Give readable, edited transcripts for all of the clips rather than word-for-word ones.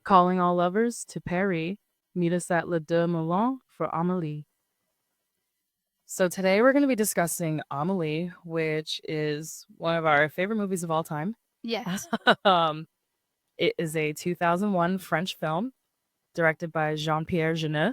Calling all lovers to Paris. Meet us at Les Deux Moulins for Amélie. So today we're going to be discussing Amelie, which is one of our favorite movies of all time. Yes. um, it is a 2001 French film directed by Jean-Pierre Jeunet,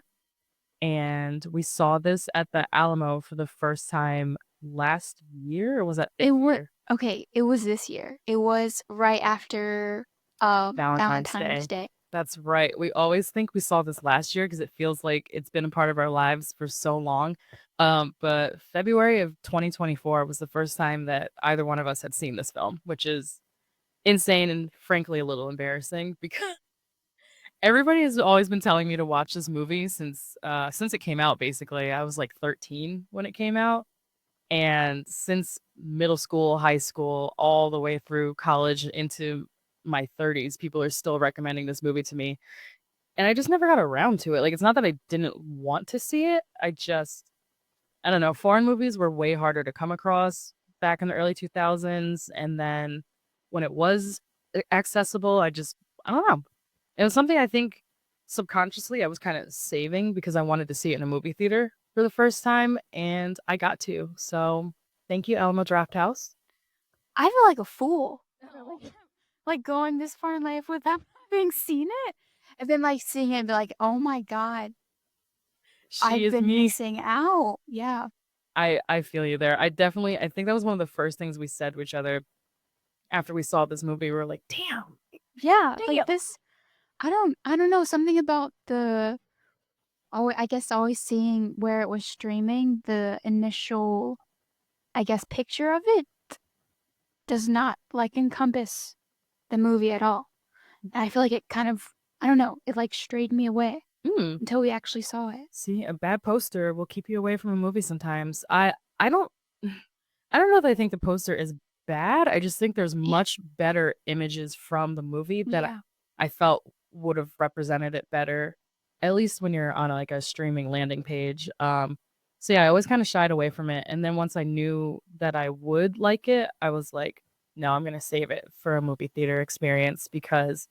and we saw this at the Alamo for the first time last year, or was that this It was year? okay, it was this year. It was right after Valentine's Valentine's Day. Day. That's right. We always think we saw this last year because it feels like it's been a part of our lives for so long. But February of 2024 was the first time that either one of us had seen this film, which is insane and frankly a little embarrassing because everybody has always been telling me to watch this movie since it came out. Basically, I was like 13 when it came out, and since middle school, high school, all the way through college into my 30s, people are still recommending this movie to me. And I just never got around to it. Like, it's not that I didn't want to see it. I don't know, foreign movies were way harder to come across back in the early 2000s. And then when it was accessible, I don't know. It was something I think subconsciously I was kind of saving because I wanted to see it in a movie theater for the first time, and I got to. So thank you, Alamo Drafthouse. I feel like a fool. Like going this far in life without having seen it. And then like seeing it and be like, oh my God, She I've is been me. missing out. Yeah. I feel you there. I think that was one of the first things we said to each other after we saw this movie. We were like, damn, Yeah. damn. Like this I don't know, something about the I guess always seeing where it was streaming, the initial I guess picture of it does not like encompass the movie at all. And I feel like it kind of, I don't know, it like strayed me away Mm. until we actually saw it. See, a bad poster will keep you away from a movie sometimes. I don't I don't know if I think the poster is bad. I just think there's Yeah. much better images from the movie that Yeah. I felt would have represented it better, at least when you're on like a streaming landing page. So yeah, I always kind of shied away from it. And then once I knew that I would like it, I was like, no, I'm gonna save it for a movie theater experience because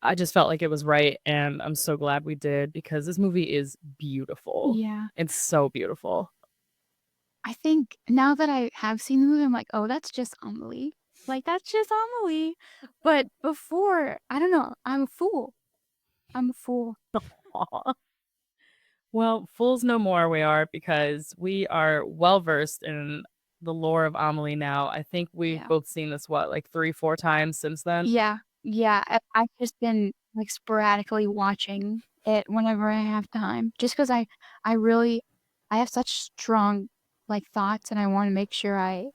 I just felt like it was right. And I'm so glad we did because this movie is beautiful. Yeah. It's so beautiful. I think now that I have seen the movie, I'm like, oh, that's just Amelie. Like, that's just Amelie. But before, I don't know, I'm a fool. I'm a fool. Aw. Well, fools no more we are because we are well versed in the lore of Amelie now. I think we've Yeah. both seen this, what, like 3, 4 times since then? Yeah. Yeah. I've just been like sporadically watching it whenever I have time. Just because I really, I have such strong like thoughts and I want to make sure I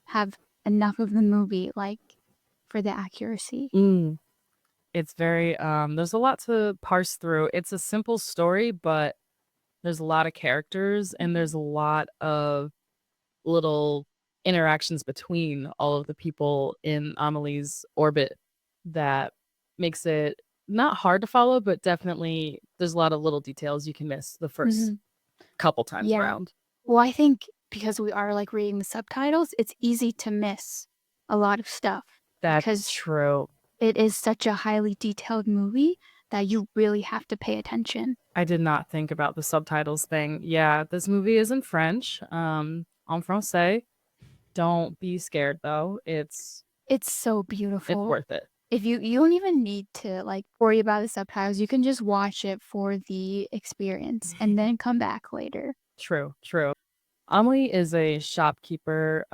have enough of the movie, like, for the accuracy. Mm. It's very, there's a lot to parse through. It's a simple story, but there's a lot of characters and there's a lot of little interactions between all of the people in Amelie's orbit that makes it not hard to follow, but definitely there's a lot of little details you can miss the first Hmm. couple times Yeah. around. Well, I think because we are like reading the subtitles, it's easy to miss a lot of stuff That's because true. it is such a highly detailed movie that you really have to pay attention. I did not think about the subtitles thing. Yeah, this movie is in French, en français. Don't be scared though. It's so It's beautiful. worth it. If you don't even need to like worry about the subtitles, you can just watch it for the experience and then come back later. True, true. Amelie is a shopkeeper.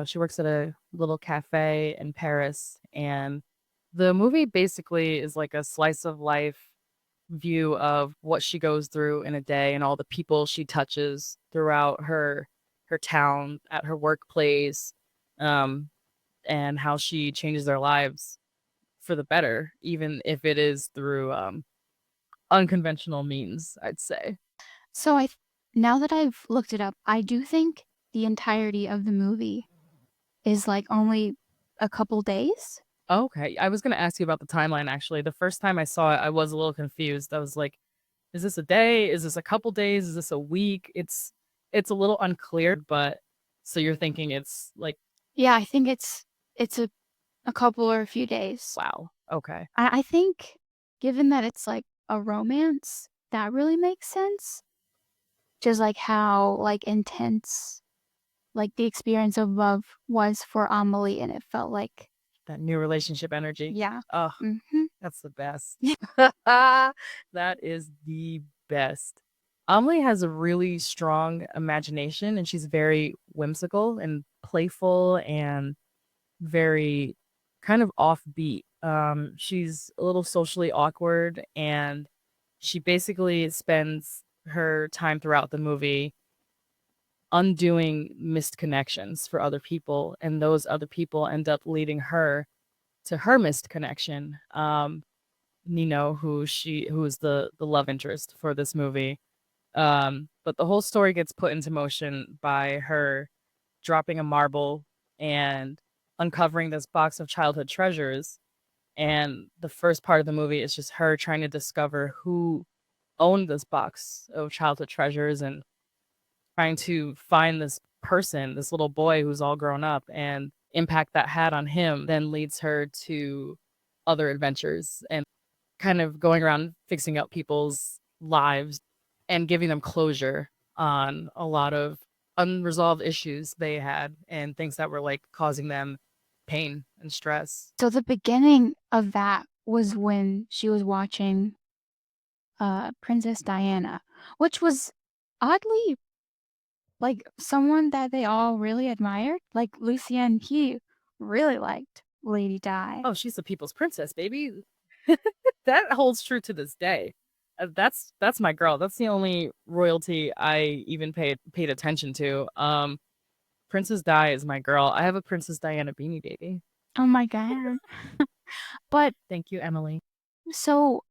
She works at a little cafe in Paris, and the movie basically is like a slice of life view of what she goes through in a day and all the people she touches throughout her town, at her workplace, um, and how she changes their lives for the better, even if it is through unconventional means, I'd say. So now that I've looked it up, I do think the entirety of the movie is like only a couple days. Okay. I was going to ask you about the timeline actually. The first time I saw it, I was a little confused. I was like, is this a day? Is this a couple days? Is this a week? It's a little unclear, but so you're thinking it's like, Yeah, I think it's a couple or a few days. wow. Okay. I think given that it's like a romance, that really makes sense. Just like how like intense like the experience of love was for Amelie, and it felt like That new relationship energy. yeah. Oh, Mhm. that's the best. That is the best. Amelie has a really strong imagination and she's very whimsical and playful and very kind of offbeat. She's a little socially awkward and she basically spends her time throughout the movie undoing missed connections for other people, and those other people end up leading her to her missed connection. Nino, who is the love interest for this movie. But the whole story gets put into motion by her dropping a marble and uncovering this box of childhood treasures. And the first part of the movie is just her trying to discover who owned this box of childhood treasures and trying to find this person, this little boy who's all grown up, and impact that had on him then leads her to other adventures and kind of going around fixing up people's lives and giving them closure on a lot of unresolved issues they had and things that were like causing them pain and stress. So the beginning of that was when she was watching Princess Diana, which was oddly like someone that they all really admired. Like Lucien, he really liked Lady Di. Oh, she's the people's princess, baby. That holds true to this day. That's my girl. That's the only royalty I even paid attention to. Princess Di is my girl. I have a Princess Diana beanie, baby. Oh my god. But Thank you, Emily. so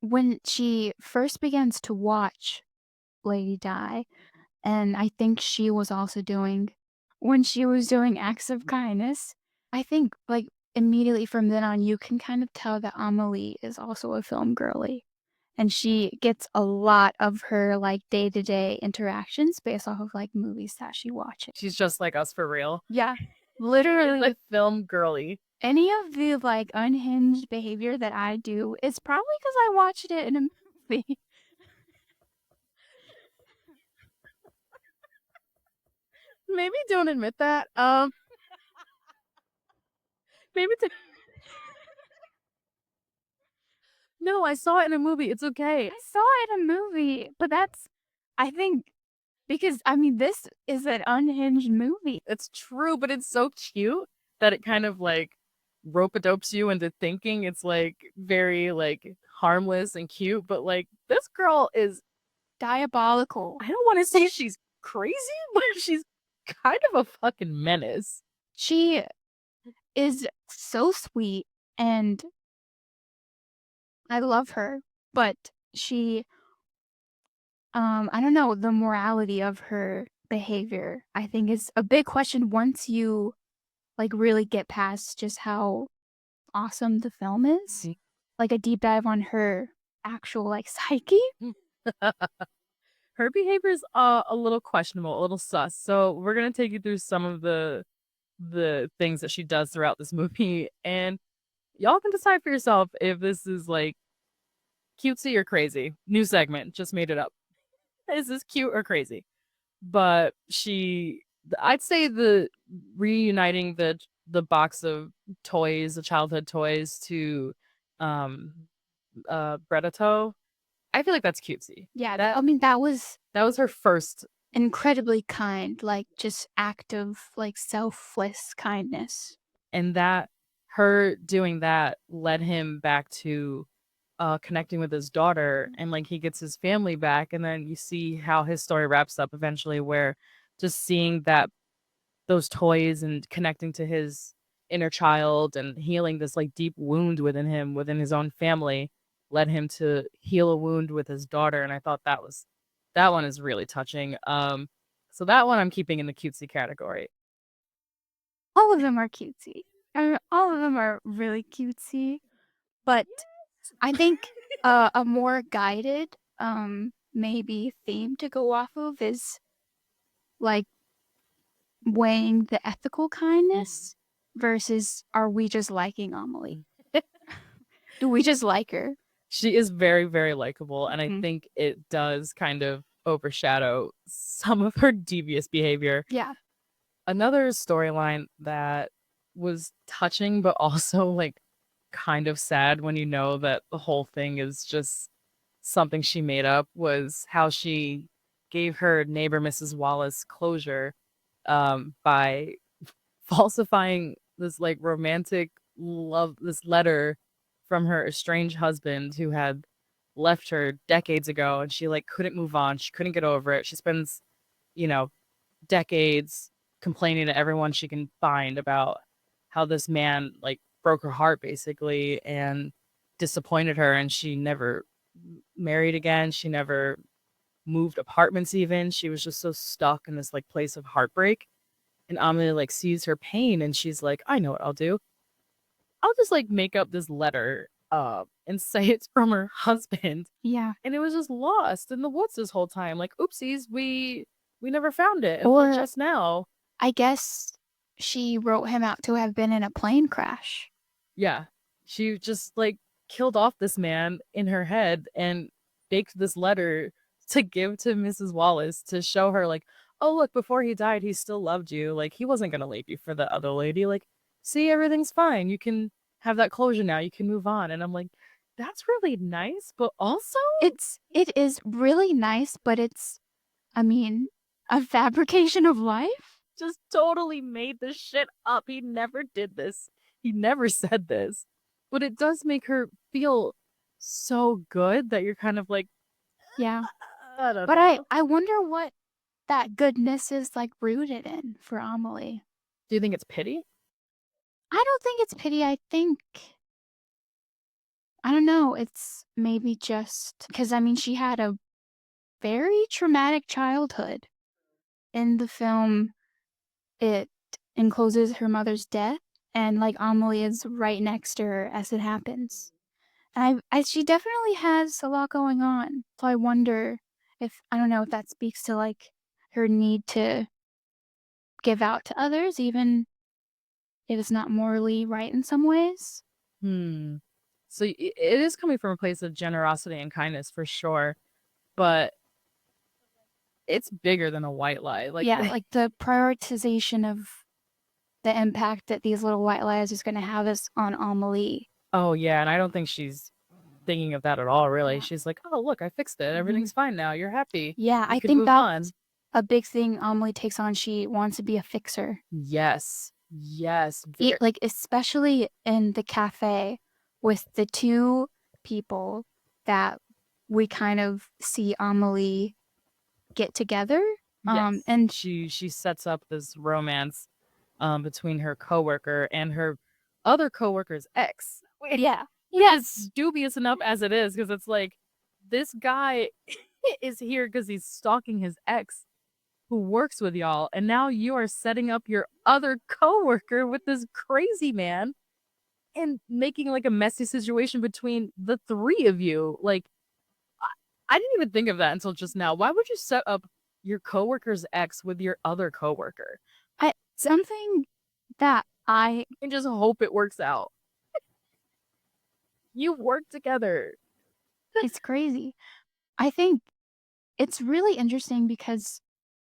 when she first begins to watch Lady Di, and I think she was also doing when she was doing acts of kindness, I think like immediately from then on you can kind of tell that Amelie is also a film girly. And she gets a lot of her like day-to-day interactions based off of like movies that she watches. She's just like us for real. Yeah. She's Literally like film girly. any of the like unhinged behavior that I do is probably because I watched it in a movie. Maybe don't admit that. Maybe no, I saw it in a movie. It's okay. I saw it in a movie, but that's I think because I mean this is an unhinged movie. It's true, but it's so cute that it kind of like rope-a-dopes you into thinking it's like very like harmless and cute, but like this girl is Diabolical. I don't want to say she's crazy, but she's kind of a fucking menace. She is so sweet and I love her, but she I don't know, the morality of her behavior I think is a big question once you like really get past just how awesome the film is. Like a deep dive on her actual like psyche. Her behavior is a little questionable, a little sus. So we're gonna take you through some of the things that she does throughout this movie, and y'all can decide for yourself if this is like cutesy or crazy. New segment, just made it up. Is this cute or crazy? But I'd say the reuniting the box of toys, the childhood toys to um Brettato, I feel like that's cutesy. Yeah, I mean That was her first, incredibly kind, like just act of like selfless kindness. and that her doing that led him back to connecting with his daughter, and like he gets his family back, and then you see how his story wraps up eventually where just seeing that those toys and connecting to his inner child and healing this like deep wound within him within his own family led him to heal a wound with his daughter, and I thought that one is really touching. So that one I'm keeping in the cutesy category. All of them are cutesy. I mean, all of them are really cutesy, but I think a more guided maybe theme to go off of is like weighing the ethical kindness versus are we just liking Amelie? We just like her. She is very, very likable, and I Mhm. think it does kind of overshadow some of her devious behavior. Yeah. Another storyline that was touching, but also like kind of sad when you know that the whole thing is just something she made up was how she gave her neighbor Mrs. Wallace closure by falsifying this like romantic love this letter from her estranged husband who had left her decades ago, and she like couldn't move on, she couldn't get over it. She spends, you know, decades complaining to everyone she can find about how this man like broke her heart basically and disappointed her, and she never married again, she never moved apartments even. She was just so stuck in this like place of heartbreak. And Amelie like sees her pain and she's like, I know what I'll do. I'll just like make up this letter and say it's from her husband. Yeah. And it was just lost in the woods this whole time. Like, oopsies, we never found it until Or just now. I guess she wrote him out to have been in a plane crash. Yeah. She just like killed off this man in her head and faked this letter to give to Mrs. Wallace to show her like, oh look, before he died, he still loved you. Like he wasn't gonna leave you for the other lady. Like, see, everything's fine. You can have that closure now. You can move on. And I'm like, that's really nice, but also It is really nice, but it's, I mean, a fabrication of life? just totally made this shit up. He never did this. He never said this. But it does make her feel so good that you're kind of like, Yeah. I don't But know. I wonder what that goodness is like rooted in for Amelie. Do you think it's pity? I don't think it's pity. I think, I don't know, it's maybe just because I mean, she had a very traumatic childhood. In the film, it encloses her mother's death, and like Amelie is right next to her as it happens. And she definitely has a lot going on. So I wonder if, I don't know if that speaks to like her need to give out to others, even if it's not morally right in some ways. Hmm. So it is coming from a place of generosity and kindness for sure, but it's bigger than a white lie. Like, Yeah, like the prioritization of the impact that these little white lies is going to have is on Amelie. oh yeah, and I don't think she's thinking of that at all, really. Yeah. She's like, oh look, I fixed it. Mhm. Everything's fine now. You're happy. Yeah, You I can think move on. that's a big thing Amelie takes on. She wants to be a fixer. Yes. Yes. Like, especially in the cafe with the two people that we kind of see Amelie get together. Yes. And She sets up this romance between her coworker and her other coworker's ex. yeah, Yes, dubious enough as it is, because it's like this guy is here because he's stalking his ex who works with y'all, and now you are setting up your other coworker with this crazy man and making like a messy situation between the three of you. Like, I didn't even think of that until just now. Why would you set up your coworker's ex with your other coworker something that and just hope it works out? You work together. it's crazy. I think it's really interesting because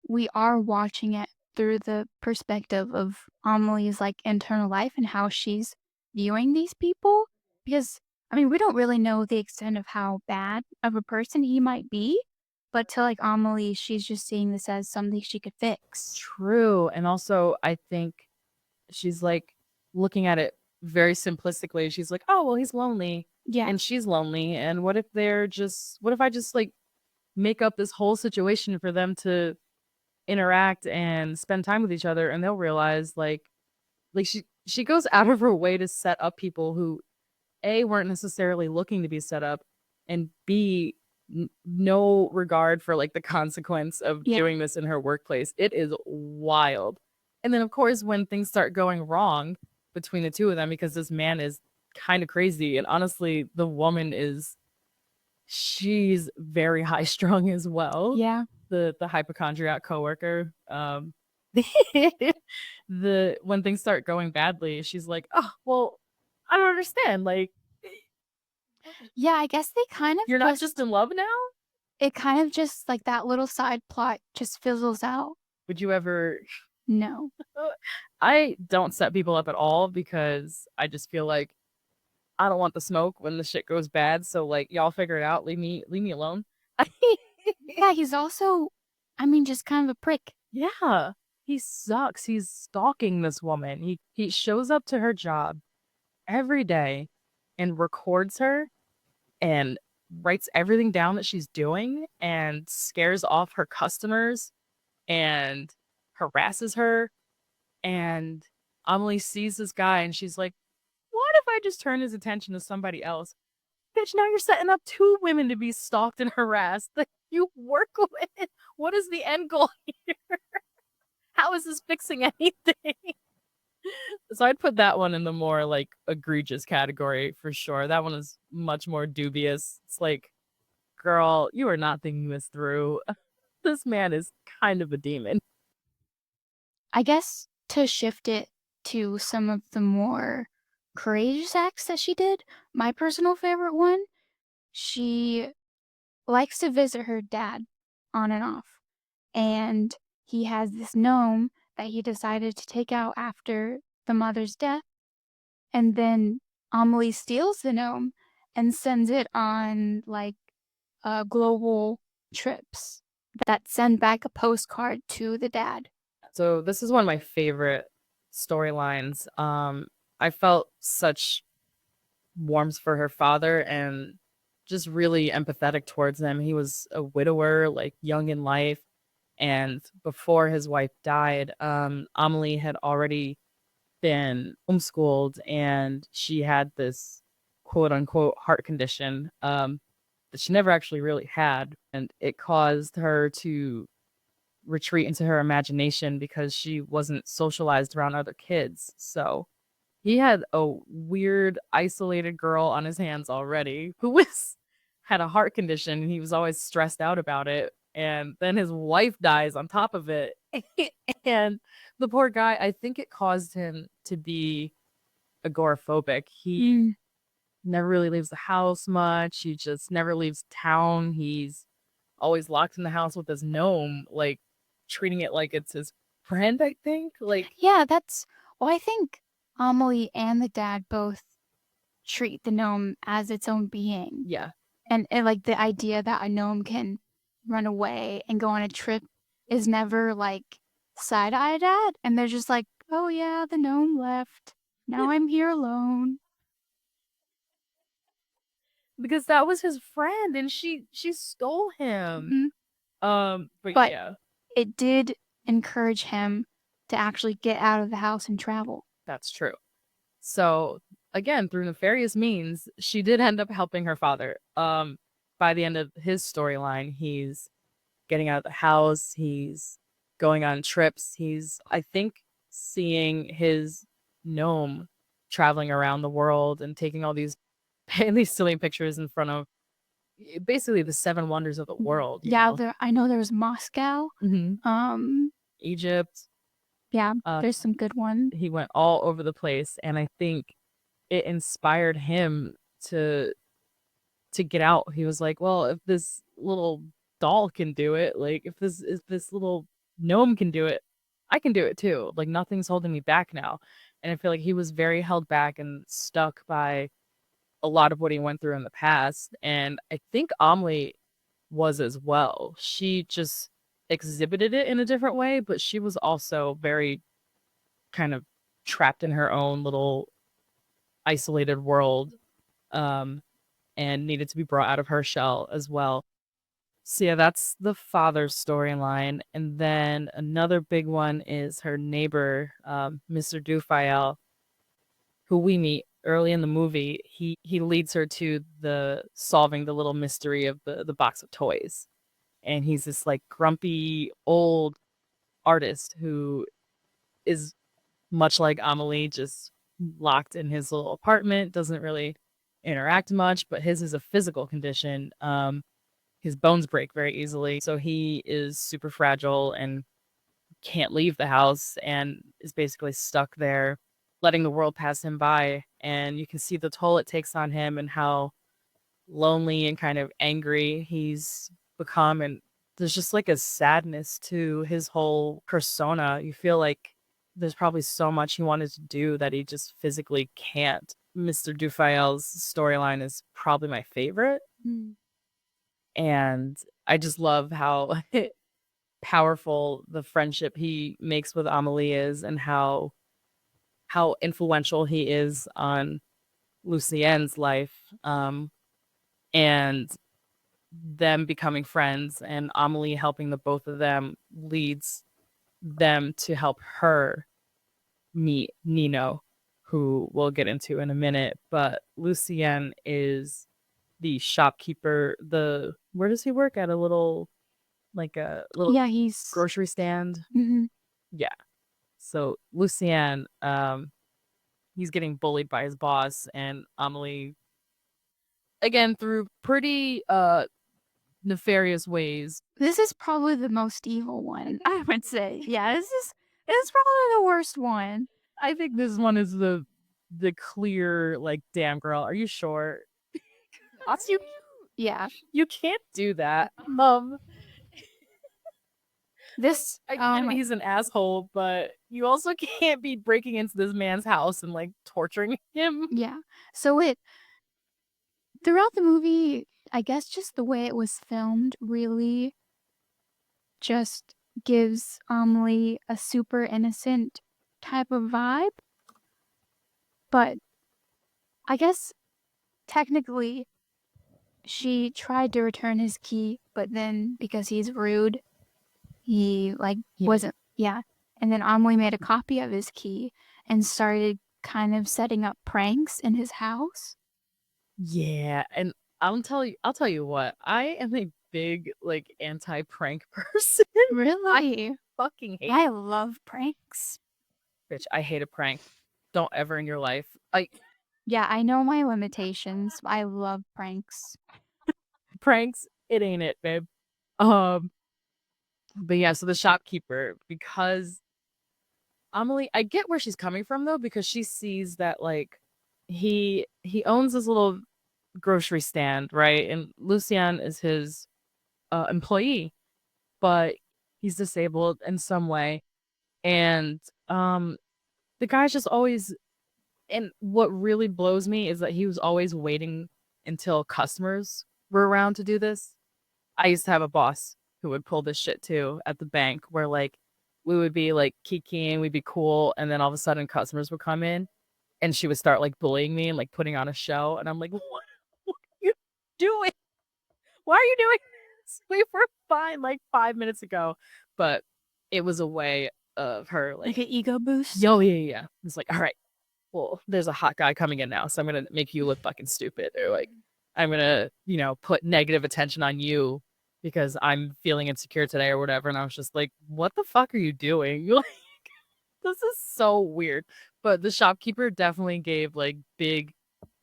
we are watching it through the perspective of Amelie's like internal life and how she's viewing these people. Because I mean, we don't really know the extent of how bad of a person he might be, but to like Amelie, she's just seeing this as something she could fix. True. And also, I think she's like looking at it very simplistically. She's like, oh, well, he's lonely Yeah, and she's lonely. And what if I just like make up this whole situation for them to interact and spend time with each other, and they'll realize like she goes out of her way to set up people who A, weren't necessarily looking to be set up, and B, no regard for like the consequence of yeah, doing this in her workplace. It is wild. And then of course when things start going wrong between the two of them, because this man is kind of crazy, and honestly the woman is, she's very high strung as well. yeah. The hypochondriac coworker. The when things start going badly, she's like, oh well, I don't understand. Like, Yeah, I guess they kind of You're not just in love now? it kind of just like that little side plot just fizzles out. Would you ever No. I don't set people up at all because I just feel like I don't want the smoke when the shit goes bad. So like y'all figure it out. Leave me alone. Yeah, he's also, I mean, just kind of a prick. Yeah. He sucks. He's stalking this woman. He shows up to her job every day and records her and writes everything down that she's doing and scares off her customers and harasses her. And Amelie sees this guy and she's like, what if I just turn his attention to somebody else? Bitch, now you're setting up two women to be stalked and harassed that you work with. What is the end goal here? How is this fixing anything? So I'd put that one in the more like egregious category for sure. That one is much more dubious. It's like, girl, you are not thinking this through. This man is kind of a demon. I guess to shift it to some of the more courageous acts that she did, my personal favorite one, she likes to visit her dad on and off. And he has this gnome that he decided to take out after the mother's death. And then Amelie steals the gnome and sends it on like global trips that send back a postcard to the dad. So this is one of my favorite storylines. I felt such warmth for her father and just really empathetic towards him. He was a widower, like young in life, and before his wife died, Amelie had already been homeschooled and she had this quote unquote heart condition that she never actually really had. And it caused her to retreat into her imagination because she wasn't socialized around other kids. So he had a weird, isolated girl on his hands already who was had a heart condition and he was always stressed out about it. And then his wife dies on top of it. And the poor guy, I think it caused him to be agoraphobic. He Mm. never really leaves the house much. He just never leaves town. He's always locked in the house with his gnome, like treating it like it's his friend, I think. Like, Yeah, that's, well, I think Amelie and the dad both treat the gnome as its own being. yeah. And like the idea that a gnome can run away and go on a trip is never like side-eyed at. And they're just like, oh yeah, the gnome left. Now I'm here alone. Because that was his friend and she stole him. Mhm. But But yeah, it did encourage him to actually get out of the house and travel. that's true. So again, through nefarious means, she did end up helping her father. By the end of his storyline, he's getting out of the house, he's going on trips, he's I think seeing his gnome traveling around the world and taking all these these silly pictures in front of basically the seven wonders of the world, you Yeah, know. I know there was Moscow. Mhm. Um, Egypt. yeah, Uh, there's some good ones. he went all over the place, and I think it inspired him to get out. He was like, "Well, if this little doll can do it, like if this little gnome can do it, I can do it too. Like nothing's holding me back now." And I feel like he was very held back and stuck by a lot of what he went through in the past. And I think Amelie was as well. She just exhibited it in a different way, but she was also very kind of trapped in her own little isolated world, um, and needed to be brought out of her shell as well. So yeah, that's the father's storyline. And then another big one is her neighbor, Mr. Dufayel, who we meet early in the movie. He leads her to the solving the little mystery of the box of toys. And he's this like grumpy old artist who is much like Amelie, just locked in his little apartment, doesn't really interact much, but his is a physical condition. His bones break very easily, so he is super fragile and can't leave the house and is basically stuck there, letting the world pass him by. And you can see the toll it takes on him and how lonely and kind of angry he's become, and there's just like a sadness to his whole persona. You feel like there's probably so much he wanted to do that he just physically can't. Mr. Dufayel's storyline is probably my favorite, Mm. and I just love how powerful the friendship he makes with Amelie is, and how influential he is on Lucienne's life, and them becoming friends, and Amelie helping the both of them leads them to help her meet Nino, who we'll get into in a minute. But Lucienne is the shopkeeper. The Where does he work? At a little, like a little Yeah, he's grocery stand. mhm. Yeah. So Lucienne, he's getting bullied by his boss, and Amelie, again through pretty nefarious ways. This is probably the most evil one, I would say. Yeah, this is probably the worst one. I think this one is the clear, like, damn girl, are you sure? you Yeah. you can't do that. This I oh get it, my he's an asshole, but you also can't be breaking into this man's house and like torturing him. yeah. So it throughout the movie, I guess just the way it was filmed really just gives Amelie a super innocent type of vibe. But I guess technically she tried to return his key, but then because he's rude, he like Yeah. wasn't yeah. And then Amelie made a copy of his key and started kind of setting up pranks in his house. Yeah, and I'll tell you what, I am a big like anti-prank person. I Really? fucking hate I love pranks. bitch. I hate a prank. Don't ever in your life. Yeah, I know my limitations. I love pranks. Pranks, it ain't it, babe. Um, but yeah, so the shopkeeper, because Amelie, I get where she's coming from though, because she sees that like he owns this little grocery stand, right? And Lucien is his employee, but he's disabled in some way. And the guy's just always, and what really blows me is that he was always waiting until customers were around to do this. I used to have a boss who would pull this shit too at the bank, where like we would be like kikiing, we'd be cool, and then all of a sudden customers would come in and she would start like bullying me and like putting on a show, and I'm like, what are you doing? Why are you doing this? We were fine like 5 minutes ago. But it was a way of her Like like, an ego boost. yo, yeah. It's like, all right, well, there's a hot guy coming in now, so I'm gonna make you look fucking stupid. Or like, I'm gonna, put negative attention on you because I'm feeling insecure today or whatever. And I was just like, what the fuck are you doing? Like, this is so weird. But the shopkeeper definitely gave like big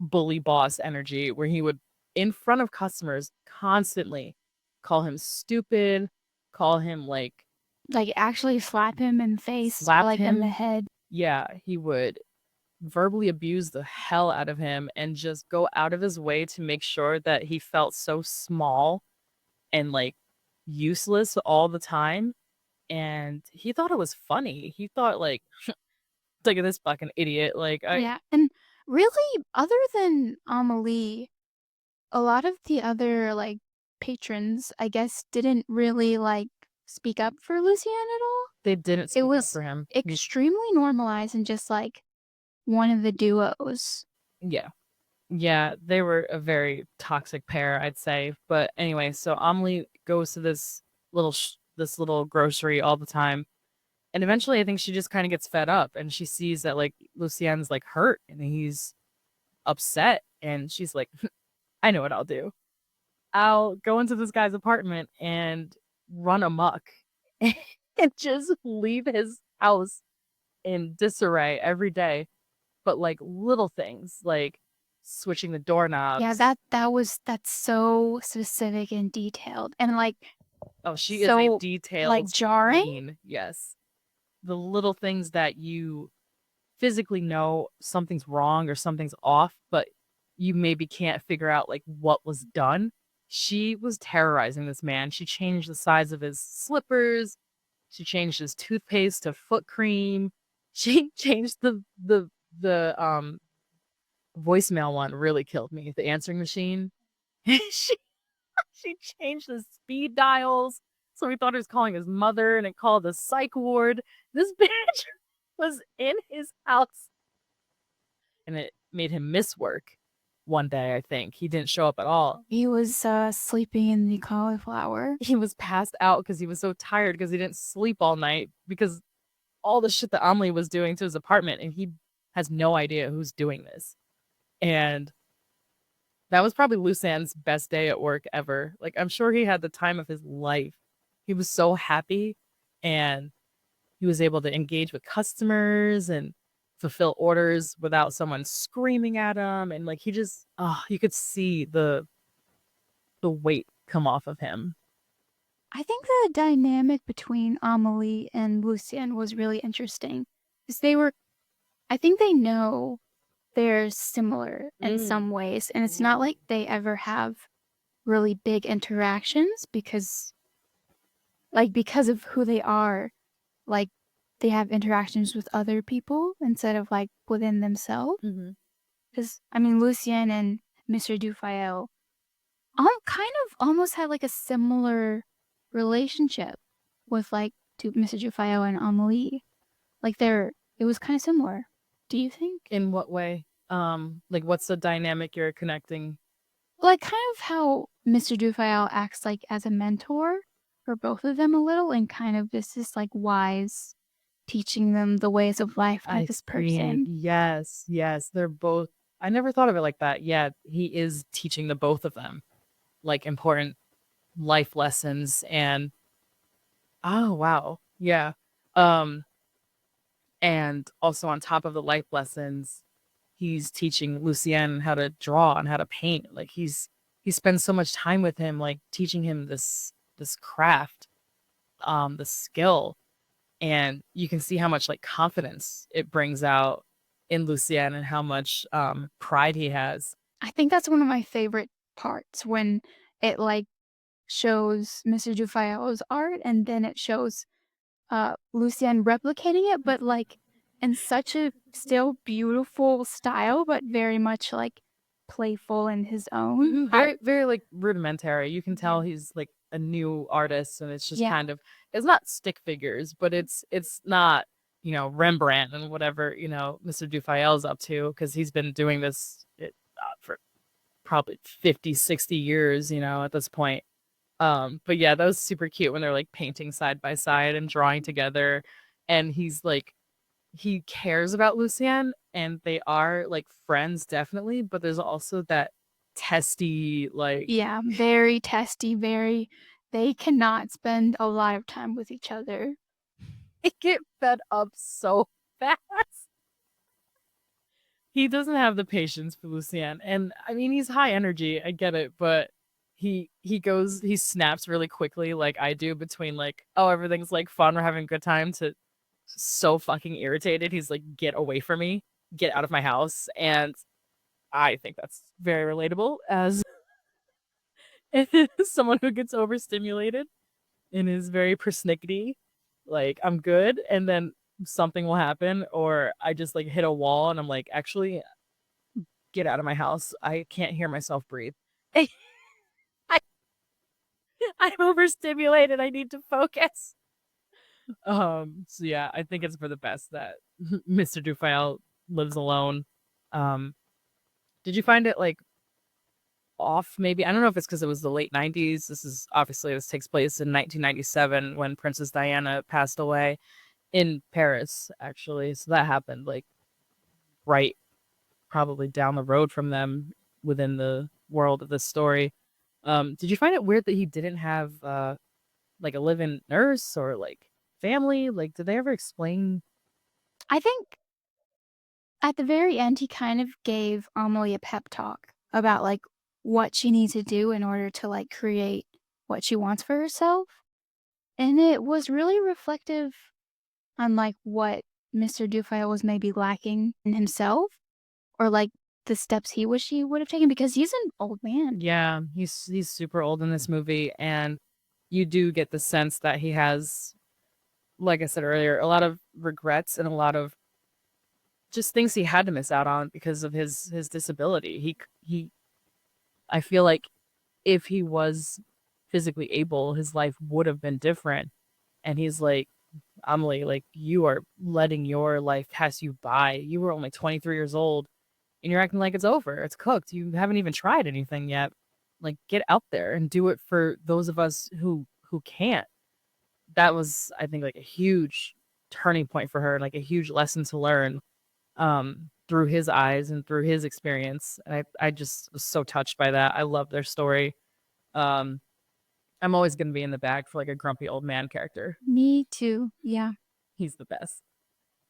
bully boss energy, where he would, in front of customers, constantly call him stupid, call him like, Like actually slap him in the face or slap like in the him. head. Yeah, he would verbally abuse the hell out of him and just go out of his way to make sure that he felt so small and like useless all the time. And he thought it was funny. He thought like, look at this fucking idiot. Like, Yeah. And really, other than Amelie, a lot of the other like patrons, I guess, didn't really like speak up for Lucian at all. they didn't It speak up was for him. extremely normalized and just like one of the duos. Yeah. Yeah, they were a very toxic pair, I'd say. But anyway, so Amelie goes to this little grocery all the time. And eventually I think she just kind of gets fed up, and she sees that like Lucien's like hurt and he's upset, and she's like, I know what I'll do. I'll go into this guy's apartment and run amok and just leave his house in disarray every day. But like little things like switching the doorknobs. Yeah, that's so specific and detailed and like Oh, she is a so detailed like jarring. queen. Yes. The little things that you physically know something's wrong or something's off, but you maybe can't figure out like what was done. She was terrorizing this man. She changed the size of his slippers. She changed his toothpaste to foot cream. She changed the voicemail one really killed me. The answering machine. she she changed the speed dials. So we thought he was calling his mother and it called the psych ward. This bitch was in his house and it made him miss work one day, I think. He didn't show up at all. He was sleeping in the cauliflower. He was passed out because he was so tired because he didn't sleep all night because all the shit that Amelie was doing to his apartment, and he has no idea who's doing this. And that was probably Lucian's best day at work ever. Like, I'm sure he had the time of his life. He was so happy and he was able to engage with customers and fulfill orders without someone screaming at him. And like, he just, you could see the weight come off of him. I think the dynamic between Amelie and Lucien was really interesting because I think they know they're similar in some ways, and it's not like they ever have really big interactions because of who they are. Like, they have interactions with other people instead of like within themselves. Because I mean, Lucien and Mr. Dufayel kind of almost had like a similar relationship with like Mr. Dufayel and Amelie. Like it was kind of similar. Do you think? In what way? Like what's the dynamic you're connecting? Like kind of how Mr. Dufayel acts like as a mentor for both of them a little, and kind of this like wise, teaching them the ways of life type of person. Yes, they're both. I never thought of it like that. Yeah, he is teaching the both of them like important life lessons. And oh wow, yeah. And also on top of the life lessons, he's teaching Lucien how to draw and how to paint. Like he spends so much time with him, like teaching him this craft, the skill. And you can see how much like confidence it brings out in Lucien and how much pride he has. I think that's one of my favorite parts, when it like shows Mr. Dufayel's art and then it shows Lucien replicating it, but like in such a still beautiful style, but very much like playful in his own. Very like rudimentary. You can tell he's like a new artist, and it's just kind of, it's not stick figures, but it's not, Rembrandt and whatever, Mr. Dufayel's up to, because he's been doing this for probably 50, 60 years, at this point. But yeah, that was super cute when they're like painting side by side and drawing together. And he's like, he cares about Lucien and they are like friends, definitely. But there's also that testy, like, yeah, very testy, they cannot spend a lot of time with each other. they get fed up so fast. He doesn't have the patience for Lucien. And I mean, he's high energy, I get it, but he snaps really quickly like I do, between like, oh, everything's like fun, we're having a good time, to so fucking irritated. He's like, get away from me, get out of my house. And I think that's very relatable as someone who gets overstimulated and is very persnickety. Like, I'm good, and then something will happen, or I just like hit a wall and I'm like, actually, get out of my house. I can't hear myself breathe. I'm overstimulated. I need to focus. So yeah, I think it's for the best that Mr. Dufayel lives alone. Did you find it like off, maybe? I don't know if it's because it was the late 90s. This takes place in 1997 when Princess Diana passed away in Paris, actually. So that happened like right, probably down the road from them within the world of this story. Did you find it weird that he didn't have like a live-in nurse or like family? Like, did they ever explain? I think at the very end, he kind of gave Amelie a pep talk about like what she needs to do in order to like create what she wants for herself. And it was really reflective on like what Mr. Dufayel was maybe lacking in himself, or like the steps he wish he would have taken because he's an old man. Yeah, he's super old in this movie, and you do get the sense that he has, like I said earlier, a lot of regrets and a lot of just things he had to miss out on because of his disability. He I feel like if he was physically able, his life would have been different. And he's like, Amelie, like you are letting your life pass you by. You were only 23 years old and you're acting like it's over. It's cooked. You haven't even tried anything yet. Like get out there and do it for those of us who can't. That was, I think, like a huge turning point for her, like a huge lesson to learn through his eyes and through his experience. And I just was so touched by that. I love their story. Um, I'm always gonna be in the bag for like a grumpy old man character. Me too. Yeah. He's the best.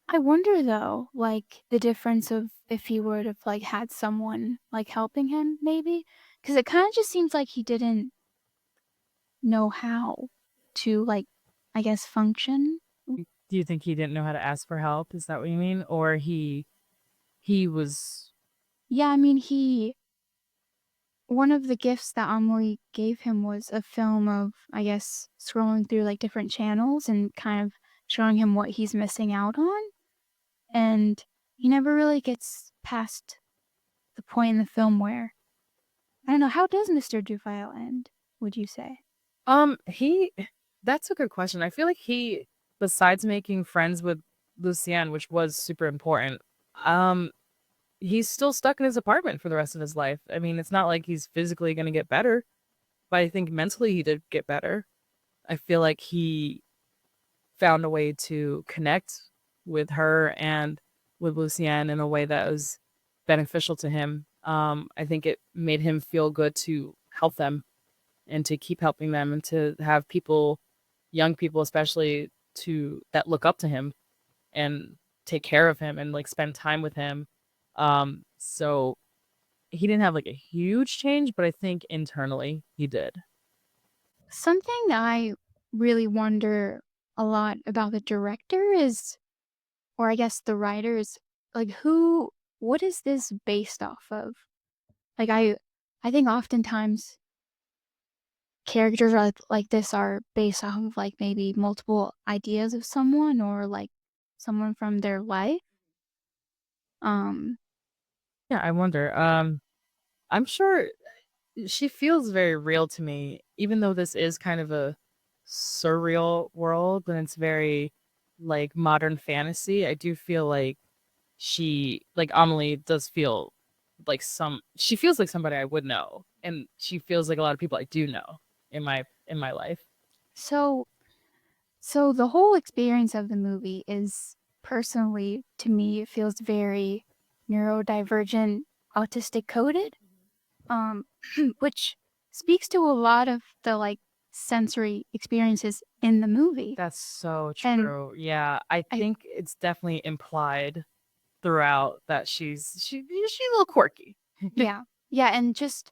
I wonder though, like the difference of if he would have like had someone like helping him, maybe, because it kind of just seems like he didn't know how to like, I guess, function. Do you think he didn't know how to ask for help? Is that what you mean? Or he was Yeah, I mean, one of the gifts that Amelie gave him was a film of, I guess, scrolling through like different channels and kind of showing him what he's missing out on. And he never really gets past the point in the film where, I don't know, how does Mr. Dufayel end, would you say? he that's a good question. I feel like he, besides making friends with Lucienne, which was super important, um, he's still stuck in his apartment for the rest of his life. I mean, it's not like he's physically gonna get better, but I think mentally he did get better. I feel like he found a way to connect with her and with Lucienne in a way that was beneficial to him. I think it made him feel good to help them and to keep helping them and to have people, young people especially, to that look up to him and take care of him and like spend time with him. So he didn't have like a huge change, but I think internally he did. Something that I really wonder a lot about the director is, or I guess the writers, like what is this based off of? Like I think oftentimes characters like this are based off of like maybe multiple ideas of someone or like someone from their life. Um, Yeah, I wonder. I'm sure she feels very real to me, even though this is kind of a surreal world and it's very like modern fantasy. I do feel like like Amelie does feel like she feels like somebody I would know, and she feels like a lot of people I do know in my life. so so the whole experience of the movie is personally to me it feels very neurodivergent, autistic coded, um, which speaks to a lot of the like sensory experiences in the movie. That's so And true. Yeah, I I think it's definitely implied throughout that she's a little quirky. yeah, yeah, and just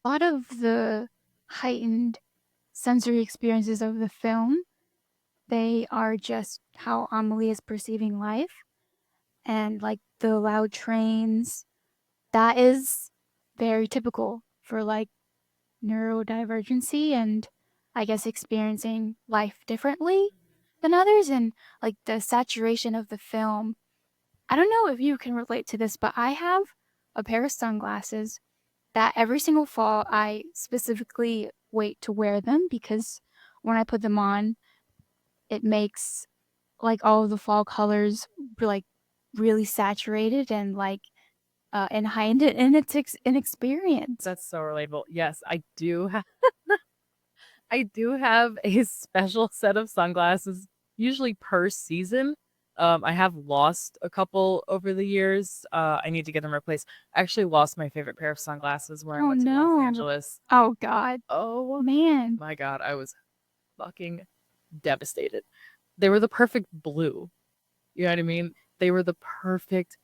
a lot of the heightened sensory experiences of the film, they are just how Amelie is perceiving life and like the loud trains. That is very typical for like neurodivergency and I guess experiencing life differently than others and like the saturation of the film. I don't know if you can relate to this, but I have a pair of sunglasses that every single fall I specifically wait to wear them because when I put them on, it makes like all of the fall colors like really saturated and like and heightened in an experience. That's so relatable. Yes, I do have a special set of sunglasses, usually per season. I have lost a couple over the years. I need to get them replaced. I actually lost my favorite pair of sunglasses when I Oh went to Los no. Angeles. Oh god. Oh Man. my God, I was fucking devastated. They were the perfect blue. You know what I mean? They were the perfect,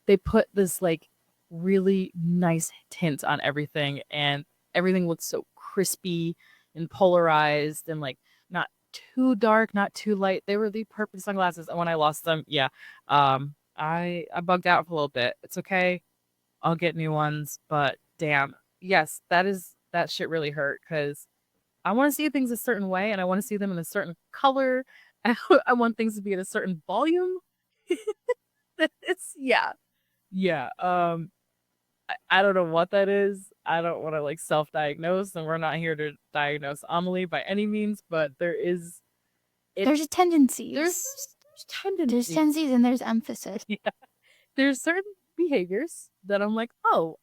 they put this like really nice tint on everything, and everything looked so crispy and polarized and like not too dark, not too light. They were the perfect sunglasses. And when I lost them, yeah, I bugged out for a little bit. It's okay. I'll get new ones, but damn. Yes, that shit really hurt because I want to see things a certain way and I want to see them in a certain color. I want things to be at a certain volume. It's yeah. Yeah. I don't know what that is. I don't want to like self-diagnose, and we're not here to diagnose Amelie by any means, but There's tendencies. There's tendencies. There's tendencies and there's emphasis. Yeah. There's certain behaviors that I'm like, oh,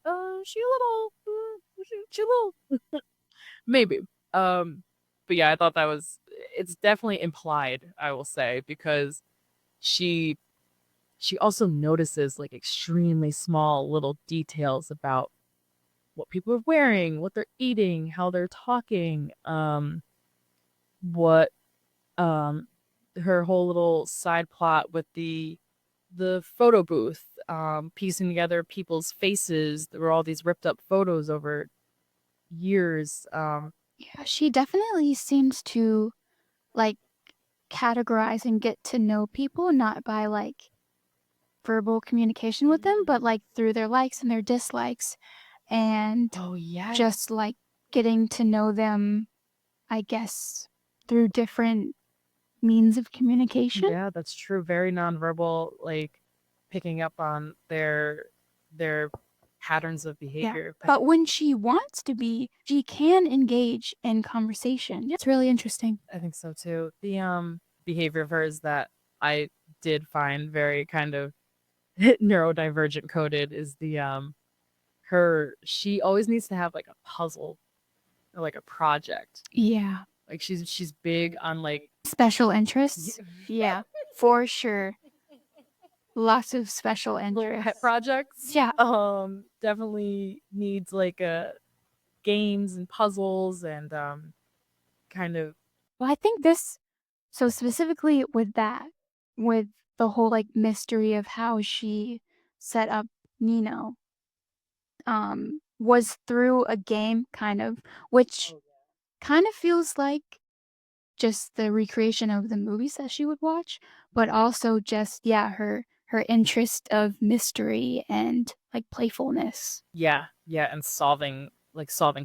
she a little maybe. But yeah, I thought that was it's definitely implied, I will say, because she she also notices like extremely small little details about what people are wearing, what they're eating, how they're talking, what her whole little side plot with the photo booth, piecing together people's faces. There were all these ripped up photos over years. Yeah, she definitely seems to like categorize and get to know people not by like verbal communication with them, but like through their likes and their dislikes, and Oh yeah, just like getting to know them, I guess, through different means of communication. yeah, that's true. Very nonverbal, like picking up on their patterns of Yeah. behavior. But when she wants to be, she can engage in conversation. It's really interesting. I think so too. The behavior of hers that I did find very kind of neurodivergent coded is the her she always needs to have like a puzzle or like a project. Yeah. Like she's big on like Special interests? Yeah, for sure. Lots of special little interests. pet projects. Yeah. Definitely needs like games and puzzles and kind of Well, I think this, so specifically with that, with the whole like mystery of how she set up Nino, was through a game kind of, which kind of feels like just the recreation of the movies that she would watch, but also just, yeah, her interest of mystery and like playfulness. yeah, and solving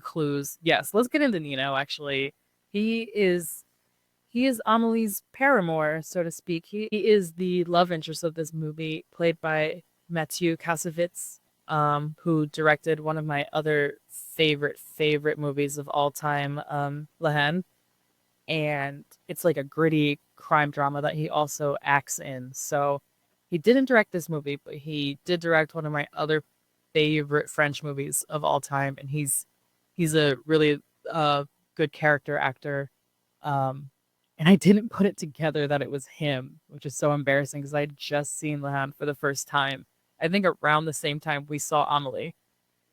clues. Yes, let's get into Nino actually. He is he is Amelie's paramour, so to speak. He is the love interest of this movie, played by Mathieu Kassovitz, who directed one of my other favorite movies of all time, La Haine. And it's like a gritty crime drama that he also acts in. So he didn't direct this movie, but he did direct one of my other favorite French movies of all time, and he's a really good character actor. Um, and I didn't put it together that it was him, which is so embarrassing because I'd just seen Lehan for the first time. I think around the same time we saw Amelie,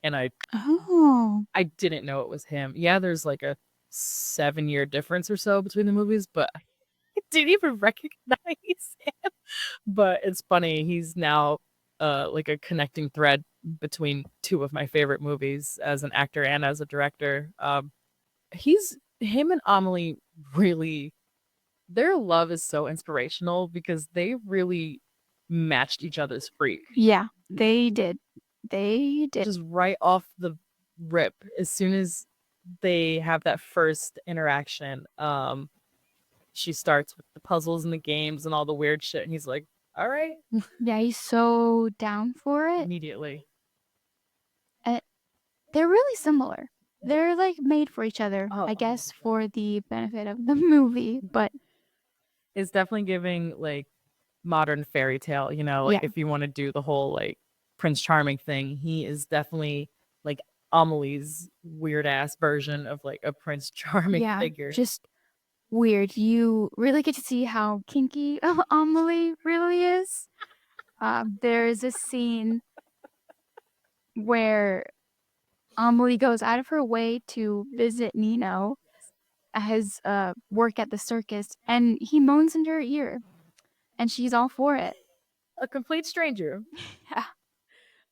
and Oh. I didn't know it was him. Yeah, there's like a 7 year difference or so between the movies, but I didn't even recognize him. But it's funny, he's now like a connecting thread between two of my favorite movies as an actor and as a director. He's him and Amelie really their love is so inspirational because they really matched each other's freak. Yeah, they did. They did. Just right off the rip, as soon as they have that first interaction, she starts with the puzzles and the games and all the weird shit, and he's like, "All right," Yeah, he's so down for it. immediately. They're really similar. They're like made for each other, Oh, I guess, for the benefit of the movie. But it's definitely giving like modern fairy tale, you know, like yeah, if you want to do the whole like Prince Charming thing, he is definitely like Amelie's weird ass version of like a Prince Charming yeah, figure. just weird. You really get to see how kinky Amelie really is. There's a scene where Amelie goes out of her way to visit Nino at his work at the circus, and he moans into her ear, and she's all for it. A complete stranger. Yeah.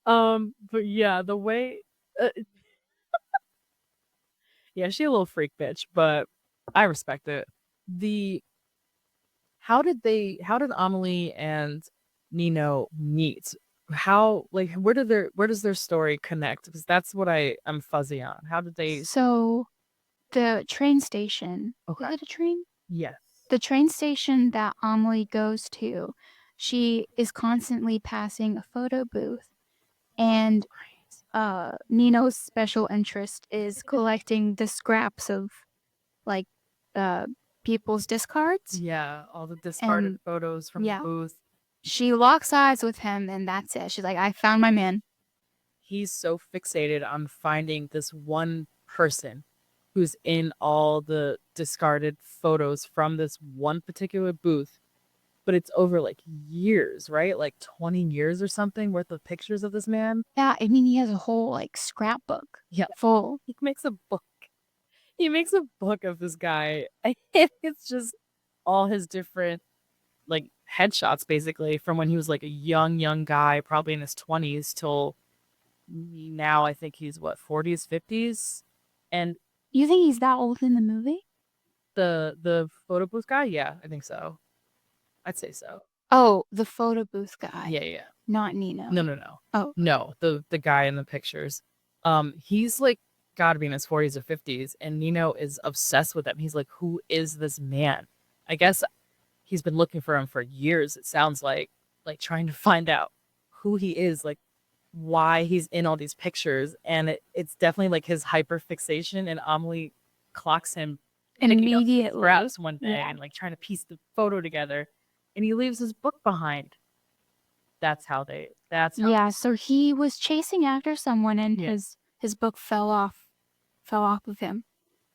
But yeah, the way yeah, she a little freak bitch, but I respect it. The how did Amelie and Nino meet? how like where does their story connect? Because that's what I'm fuzzy on. How did they? So the train station, Okay. is it a train? Yes. The train station that Amelie goes to, she is constantly passing a photo booth, and Nino's special interest is collecting the scraps of like uh people's discards. Yeah, all the discarded And photos from the yeah, booth. she locks eyes with him, and that's it. She's like, I found my man. He's so fixated on finding this one person who's in all the discarded photos from this one particular booth, but it's over like years, right? Like 20 years or something worth of pictures of this man. Yeah, I mean, he has a whole like scrapbook Yeah, full. he makes a book. He makes a book of this guy. It's just all his different like headshots basically from when he was like a young guy, probably in his 20s till now. I think he's what, 40s, 50s. And You think he's that old in the movie? the photo booth guy, yeah, I think so. I'd say so. Oh, the photo booth guy, Yeah. not Nino. No. Oh, No, the guy in the pictures. He's like gotta be in his 40s or 50s, and Nino is obsessed with him. He's like, who is this man? I guess he's been looking for him for years, it sounds like trying to find out who he is, like why he's in all these pictures. And it's definitely like his hyper fixation, and Amelie clocks him picking up immediately. scraps one day Yeah. and like trying to piece the photo together, and he leaves his book behind. That's how Yeah, so he was chasing after someone, and Yeah. his book fell off of him.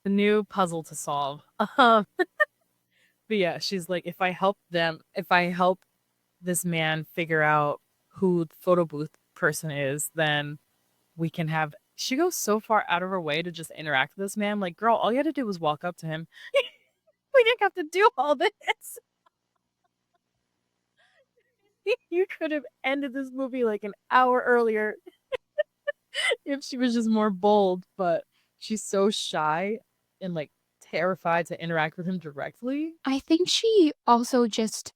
the new puzzle to solve. But yeah, she's like, if I help this man figure out who the photo booth person is, then we can have. She goes so far out of her way to just interact with this man. Like, girl, all you had to do was walk up to him. We didn't have to do all this. You could have ended this movie like an hour earlier if she was just more bold, but she's so shy and like terrified to interact with him directly. I think she also just